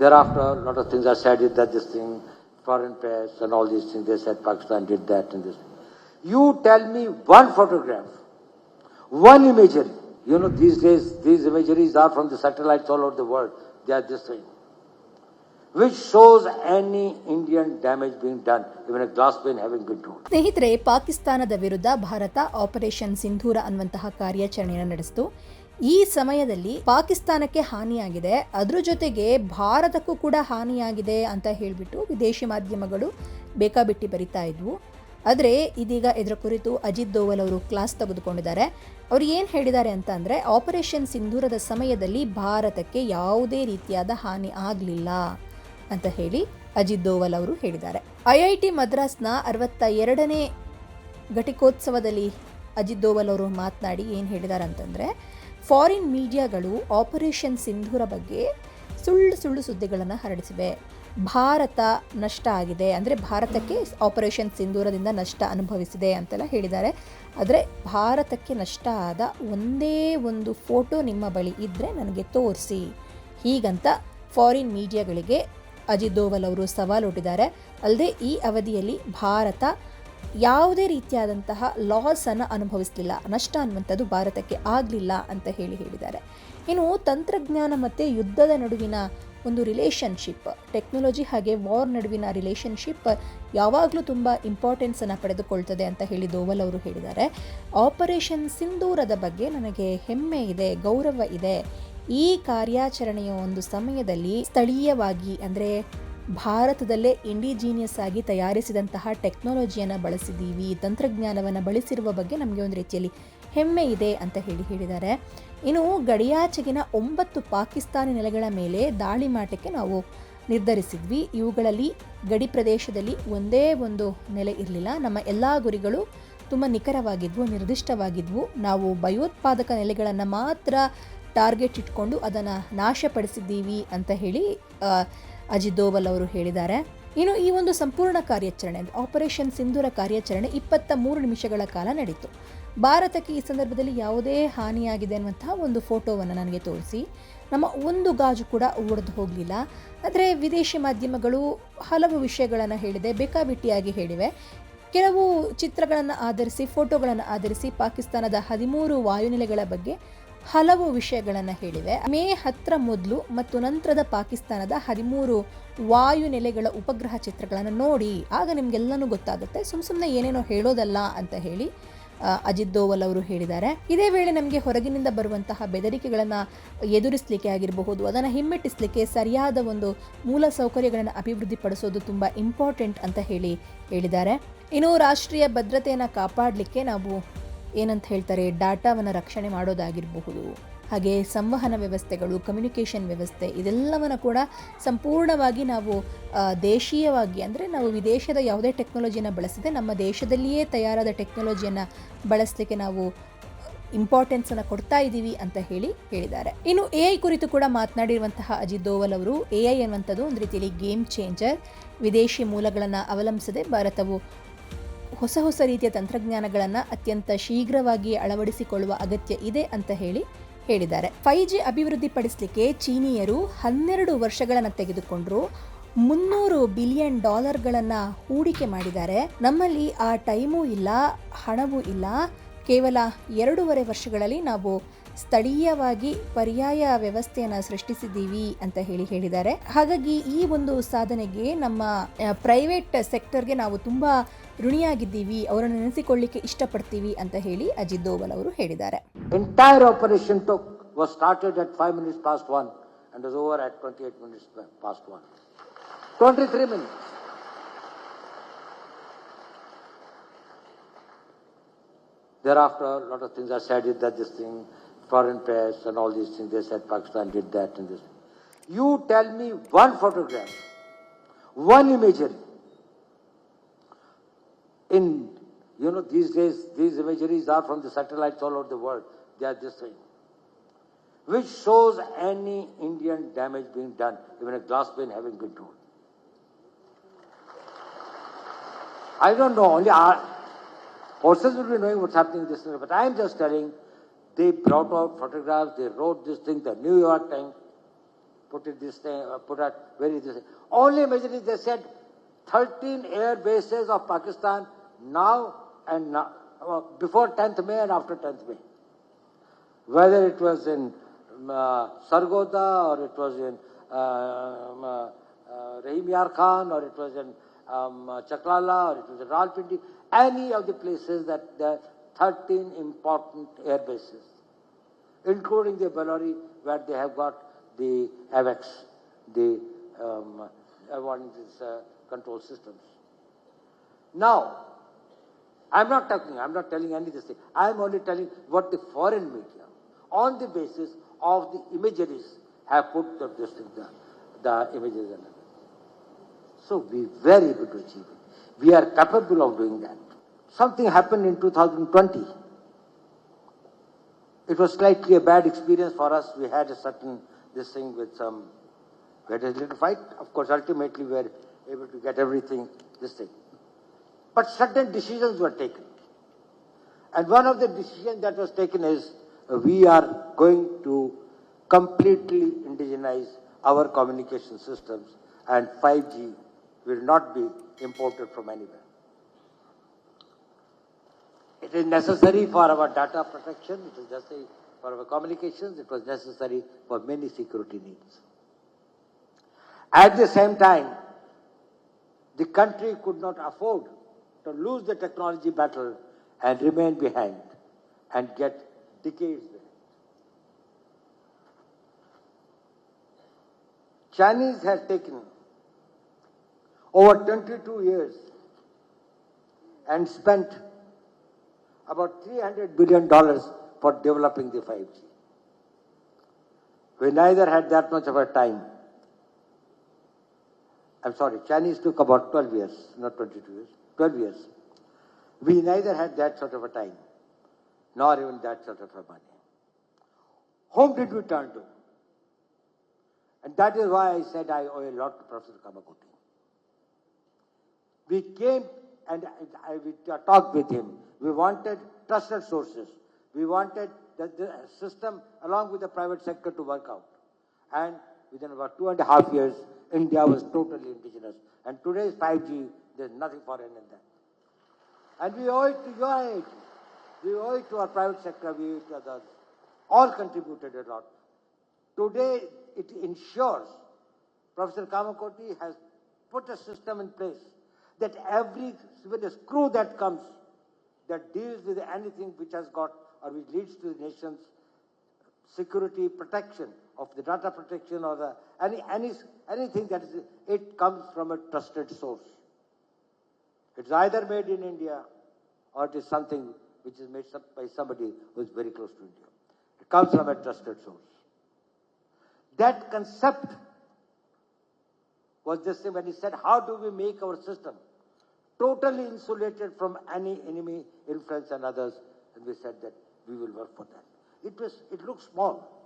Thereafter, a lot of things are said that this thing, foreign press and all these things, they said Pakistan did that and this. You tell me one photograph, one imagery. You know, these days, these imageries are from the satellites all over the world. They are this thing, which shows any Indian damage being done, even a glass pane having been torn. ಸ್ನೇಹಿತರೆ, ಪಾಕಿಸ್ತಾನದ ವಿರುದ್ಧ Bharat operation ಸಿಂಧೂರ ಅನ್ನುವಂತಹ ಕಾರ್ಯಾಚರಣೆಯನ್ನು ನಡೆಸಿತು. ಈ ಸಮಯದಲ್ಲಿ ಪಾಕಿಸ್ತಾನಕ್ಕೆ ಹಾನಿಯಾಗಿದೆ, ಅದ್ರ ಜೊತೆಗೆ ಭಾರತಕ್ಕೂ ಕೂಡ ಹಾನಿಯಾಗಿದೆ ಅಂತ ಹೇಳಿಬಿಟ್ಟು ವಿದೇಶಿ ಮಾಧ್ಯಮಗಳು ಬೇಕಾಬಿಟ್ಟಿ ಬರಿತಾ ಇದ್ವು. ಆದರೆ ಇದೀಗ ಇದರ ಕುರಿತು ಅಜಿತ್ ದೋವಲ್ ಅವರು ಕ್ಲಾಸ್ ತೆಗೆದುಕೊಂಡಿದ್ದಾರೆ. ಅವರು ಏನು ಹೇಳಿದ್ದಾರೆ ಅಂತ ಅಂದರೆ, ಆಪರೇಷನ್ ಸಿಂಧೂರದ ಸಮಯದಲ್ಲಿ ಭಾರತಕ್ಕೆ ಯಾವುದೇ ರೀತಿಯಾದ ಹಾನಿ ಆಗಲಿಲ್ಲ ಅಂತ ಹೇಳಿ ಅಜಿತ್ ದೋವಲ್ ಅವರು ಹೇಳಿದ್ದಾರೆ. IIT ಮದ್ರಾಸ್ನ 62ನೇ ಘಟಿಕೋತ್ಸವದಲ್ಲಿ ಅಜಿತ್ ದೋವಲ್ ಅವರು ಮಾತನಾಡಿ ಏನು ಹೇಳಿದ್ದಾರೆ ಅಂತಂದರೆ, ಫಾರಿನ್ ಮೀಡಿಯಾಗಳು ಆಪರೇಷನ್ ಸಿಂಧೂರ ಬಗ್ಗೆ ಸುಳ್ಳು ಸುಳ್ಳು ಸುದ್ದಿಗಳನ್ನು ಹರಡಿಸಿವೆ. ಭಾರತ ನಷ್ಟ ಆಗಿದೆ, ಅಂದರೆ ಭಾರತಕ್ಕೆ ಆಪರೇಷನ್ ಸಿಂಧೂರದಿಂದ ನಷ್ಟ ಅನುಭವಿಸಿದೆ ಅಂತೆಲ್ಲ ಹೇಳಿದ್ದಾರೆ. ಆದರೆ ಭಾರತಕ್ಕೆ ನಷ್ಟ ಆದ ಒಂದೇ ಒಂದು ಫೋಟೋ ನಿಮ್ಮ ಬಳಿ ಇದ್ದರೆ ನನಗೆ ತೋರಿಸಿ, ಹೀಗಂತ ಫಾರಿನ್ ಮೀಡಿಯಾಗಳಿಗೆ ಅಜಿತ್ ದೋವಲ್ ಅವರು ಸವಾಲೊಡ್ಡಿದ್ದಾರೆ. ಅಲ್ಲದೆ ಈ ಅವಧಿಯಲ್ಲಿ ಭಾರತ ಯಾವುದೇ ರೀತಿಯಾದಂತಹ ಲಾಸನ್ನು ಅನುಭವಿಸಲಿಲ್ಲ, ನಷ್ಟ ಅನ್ನುವಂಥದ್ದು ಭಾರತಕ್ಕೆ ಆಗಲಿಲ್ಲ ಅಂತ ಹೇಳಿದ್ದಾರೆ. ಇನ್ನು ತಂತ್ರಜ್ಞಾನ ಮತ್ತು ಯುದ್ಧದ ನಡುವಿನ ಒಂದು ರಿಲೇಷನ್ಶಿಪ್, ಟೆಕ್ನಾಲಜಿ ಹಾಗೆ ವಾರ್ ನಡುವಿನ ರಿಲೇಷನ್ಶಿಪ್ ಯಾವಾಗಲೂ ತುಂಬ ಇಂಪಾರ್ಟೆನ್ಸನ್ನು ಪಡೆದುಕೊಳ್ತದೆ ಅಂತ ಹೇಳಿ ದೋವಲ್ ಅವರು ಹೇಳಿದ್ದಾರೆ. ಆಪರೇಷನ್ ಸಿಂಧೂರದ ಬಗ್ಗೆ ನನಗೆ ಹೆಮ್ಮೆ ಇದೆ, ಗೌರವ ಇದೆ. ಈ ಕಾರ್ಯಾಚರಣೆಯ ಒಂದು ಸಮಯದಲ್ಲಿ ಸ್ಥಳೀಯವಾಗಿ, ಅಂದರೆ ಭಾರತದಲ್ಲೇ ಇಂಡಿಜಿನಿಯಸ್ ಆಗಿ ತಯಾರಿಸಿದಂತಹ ಟೆಕ್ನಾಲಜಿಯನ್ನು ಬಳಸಿದ್ದೀವಿ, ತಂತ್ರಜ್ಞಾನವನ್ನು ಬಳಸಿರುವ ಬಗ್ಗೆ ನಮಗೆ ಒಂದು ರೀತಿಯಲ್ಲಿ ಹೆಮ್ಮೆ ಇದೆ ಅಂತ ಹೇಳಿದ್ದಾರೆ. ಇನ್ನು ಗಡಿಯಾಚೆಗಿನ 9 ಪಾಕಿಸ್ತಾನಿ ನೆಲೆಗಳ ಮೇಲೆ ದಾಳಿ ಮಾಡಲಿಕ್ಕೆ ನಾವು ನಿರ್ಧರಿಸಿದ್ವಿ. ಇವುಗಳಲ್ಲಿ ಗಡಿ ಪ್ರದೇಶದಲ್ಲಿ ಒಂದೇ ಒಂದು ನೆಲೆ ಇರಲಿಲ್ಲ. ನಮ್ಮ ಎಲ್ಲ ಗುರಿಗಳು ತುಂಬ ನಿಖರವಾಗಿದ್ವು, ನಿರ್ದಿಷ್ಟವಾಗಿದ್ವು. ನಾವು ಭಯೋತ್ಪಾದಕ ನೆಲೆಗಳನ್ನು ಮಾತ್ರ ಟಾರ್ಗೆಟ್ ಇಟ್ಕೊಂಡು ಅದನ್ನು ನಾಶಪಡಿಸಿದ್ದೀವಿ ಅಂತ ಹೇಳಿ ಅಜಿತ್ ದೋವಲ್ ಅವರು ಹೇಳಿದ್ದಾರೆ. ಇನ್ನು ಈ ಒಂದು ಸಂಪೂರ್ಣ ಕಾರ್ಯಾಚರಣೆ, ಆಪರೇಷನ್ ಸಿಂಧೂರ ಕಾರ್ಯಾಚರಣೆ 23 ನಿಮಿಷಗಳ ಕಾಲ ನಡೀತು. ಭಾರತಕ್ಕೆ ಈ ಸಂದರ್ಭದಲ್ಲಿ ಯಾವುದೇ ಹಾನಿಯಾಗಿದೆ ಅನ್ನುವಂತಹ ಒಂದು ಫೋಟೋವನ್ನು ನನಗೆ ತೋರಿಸಿ, ನಮ್ಮ ಒಂದು ಗಾಜು ಕೂಡ ಒಡೆದು ಹೋಗಲಿಲ್ಲ. ಆದರೆ ವಿದೇಶಿ ಮಾಧ್ಯಮಗಳು ಹಲವು ವಿಷಯಗಳನ್ನು ಹೇಳಿದೆ, ಬೇಕಾಬಿಟ್ಟಿಯಾಗಿ ಹೇಳಿವೆ. ಕೆಲವು ಚಿತ್ರಗಳನ್ನು ಆಧರಿಸಿ, ಫೋಟೋಗಳನ್ನು ಆಧರಿಸಿ ಪಾಕಿಸ್ತಾನದ 13 ವಾಯುನೆಲೆಗಳ ಬಗ್ಗೆ ಹಲವು ವಿಷಯಗಳನ್ನು ಹೇಳಿವೆ. ಮೇ 10 ಮೊದಲು ಮತ್ತು ನಂತರದ ಪಾಕಿಸ್ತಾನದ 13 ವಾಯುನೆಲೆಗಳ ಉಪಗ್ರಹ ಚಿತ್ರಗಳನ್ನು ನೋಡಿ, ಆಗ ನಿಮಗೆಲ್ಲನೂ ಗೊತ್ತಾಗುತ್ತೆ, ಸುಮ್ಮನೆ ಏನೇನೋ ಹೇಳೋದಲ್ಲ ಅಂತ ಹೇಳಿ ಅಜಿತ್ ದೋವಲ್ ಅವರು ಹೇಳಿದ್ದಾರೆ. ಇದೇ ವೇಳೆ ನಮಗೆ ಹೊರಗಿನಿಂದ ಬರುವಂತಹ ಬೆದರಿಕೆಗಳನ್ನು ಎದುರಿಸಲಿಕ್ಕೆ ಆಗಿರಬಹುದು, ಅದನ್ನು ಹಿಮ್ಮೆಟ್ಟಿಸಲಿಕ್ಕೆ ಸರಿಯಾದ ಒಂದು ಮೂಲ ಸೌಕರ್ಯಗಳನ್ನು ಅಭಿವೃದ್ಧಿಪಡಿಸೋದು ತುಂಬ ಇಂಪಾರ್ಟೆಂಟ್ ಅಂತ ಹೇಳಿದ್ದಾರೆ. ಇನ್ನು ರಾಷ್ಟ್ರೀಯ ಭದ್ರತೆಯನ್ನು ಕಾಪಾಡಲಿಕ್ಕೆ ನಾವು ಏನಂತ ಹೇಳ್ತಾರೆ, ಡಾಟಾವನ್ನು ರಕ್ಷಣೆ ಮಾಡೋದಾಗಿರಬಹುದು, ಹಾಗೆ ಸಂವಹನ ವ್ಯವಸ್ಥೆಗಳು, ಕಮ್ಯುನಿಕೇಷನ್ ವ್ಯವಸ್ಥೆ, ಇದೆಲ್ಲವನ್ನು ಕೂಡ ಸಂಪೂರ್ಣವಾಗಿ ನಾವು ದೇಶೀಯವಾಗಿ, ಅಂದರೆ ನಾವು ವಿದೇಶದ ಯಾವುದೇ ಟೆಕ್ನಾಲಜಿಯನ್ನು ಬಳಸದೆ ನಮ್ಮ ದೇಶದಲ್ಲಿಯೇ ತಯಾರಾದ ಟೆಕ್ನಾಲಜಿಯನ್ನು ಬಳಸಲಿಕ್ಕೆ ನಾವು ಇಂಪಾರ್ಟೆನ್ಸನ್ನು ಕೊಡ್ತಾ ಇದ್ದೀವಿ ಅಂತ ಹೇಳಿದ್ದಾರೆ. ಇನ್ನು AI ಕುರಿತು ಕೂಡ ಮಾತನಾಡಿರುವಂತಹ ಅಜಿತ್ ದೋವಲ್ ಅವರು, AI ಅನ್ನುವಂಥದ್ದು ಒಂದು ರೀತಿಯಲ್ಲಿ ಗೇಮ್ ಚೇಂಜರ್. ವಿದೇಶಿ ಮೂಲಗಳನ್ನು ಅವಲಂಬಿಸದೆ ಭಾರತವು ಹೊಸ ರೀತಿಯ ತಂತ್ರಜ್ಞಾನಗಳನ್ನು ಅತ್ಯಂತ ಶೀಘ್ರವಾಗಿ ಅಳವಡಿಸಿಕೊಳ್ಳುವ ಅಗತ್ಯ ಇದೆ ಅಂತ ಹೇಳಿದ್ದಾರೆ. 5G ಅಭಿವೃದ್ಧಿಪಡಿಸಲಿಕ್ಕೆ ಚೀನಿಯರು 12 ವರ್ಷಗಳನ್ನು ತೆಗೆದುಕೊಂಡ್ರು, $300 ಬಿಲಿಯನ್ ಹೂಡಿಕೆ ಮಾಡಿದ್ದಾರೆ. ನಮ್ಮಲ್ಲಿ ಆ ಟೈಮೂ ಇಲ್ಲ, ಹಣವೂ ಇಲ್ಲ. ಕೇವಲ 2.5 ವರ್ಷಗಳಲ್ಲಿ ನಾವು ಸ್ಥಳೀಯವಾಗಿ ಪರ್ಯಾಯ ವ್ಯವಸ್ಥೆಯನ್ನು ಸೃಷ್ಟಿಸಿದ್ದೀವಿ ಅಂತ ಹೇಳಿದ್ದಾರೆ. ಹಾಗಾಗಿ ಈ ಒಂದು ಸಾಧನೆಗೆ ನಮ್ಮ ಪ್ರೈವೇಟ್ ಸೆಕ್ಟರ್ಗೆ ನಾವು ತುಂಬ ಋಣಿಯಾಗಿದ್ದೀವಿ, ಅವರನ್ನು ನೆನೆಸಿಕೊಳ್ಳಿಕ್ಕೆ ಇಷ್ಟಪಡ್ತೀವಿ ಅಂತ ಹೇಳಿ ಅಜಿತ್ ದೋವಲ್ ಅವರು ಹೇಳಿದ್ದಾರೆ. Entire operation was started at 5 minutes past 1 and was over at 28 minutes past 1. 23 minutes. Thereafter, a lot of things are said that this thing, foreign press and all these things, they said Pakistan did that and this. You tell me one photograph, one imagery. In, you know, these days, these imageries are from the satellites all over the world. They are this thing, which shows any Indian damage being done, even a glass pane having been torn. I don't know, only our forces will be knowing what's happening in this, but I am just telling, they brought out photographs, they wrote this thing, the New York Times, put it this thing, put out very this. Only imagery they said 13 air bases of Pakistan now and now, before 10th May and after 10th May. Whether it was in Sargoda or it was in Rahim Yar Khan or it was in Chaklala or it was in Rawalpindi, any of the places that there are 13 important air bases, including the Bellary where they have got the AVAX, the control systems. Now, I'm not telling any of this thing. I'm only telling what the foreign media, on the basis of the imageries, have put the images and everything. So we're very able to achieve it. We are capable of doing that. Something happened in 2020. It was slightly a bad experience for us. We had a certain, we had a little fight. Of course, ultimately we were able to get everything, this thing. But certain decisions were taken. And one of the decisions that was taken is we are going to completely indigenize our communication systems and 5G will not be imported from anywhere. It is necessary for our data protection, it is necessary for our communications, it was necessary for many security needs. At the same time, the country could not afford to lose the technology battle and remain behind and get decades behind. Chinese has taken over 22 years and spent about $300 billion for developing the 5G. We neither had that much of a time. I'm sorry, Chinese took about 12 years, not 22 years, 12 years. We neither had that sort of a time, nor even that sort of a money. Whom did we turn to? And that is why I said I owe a lot to Professor Kamakoti. We came and we talked with him. We wanted trusted sources. We wanted the system along with the private sector to work out. And within about 2.5 years, India was totally indigenous. And today's 5G, there's nothing foreign in that. And we owe it to your IIT. We owe it to our private sector. We owe it to others. All contributed a lot. Today, it ensures Professor Kamakoti has put a system in place that every screw that comes that deals with anything which has got or which leads to the nation's security protection of the data protection or the anything that is, it comes from a trusted source. It's either made in India or it is something which is made by somebody who is very close to India. It comes from a trusted source. That concept was this thing when he said, how do we make our system totally insulated from any enemy influence and others? And we said that we will work for that. It looks small.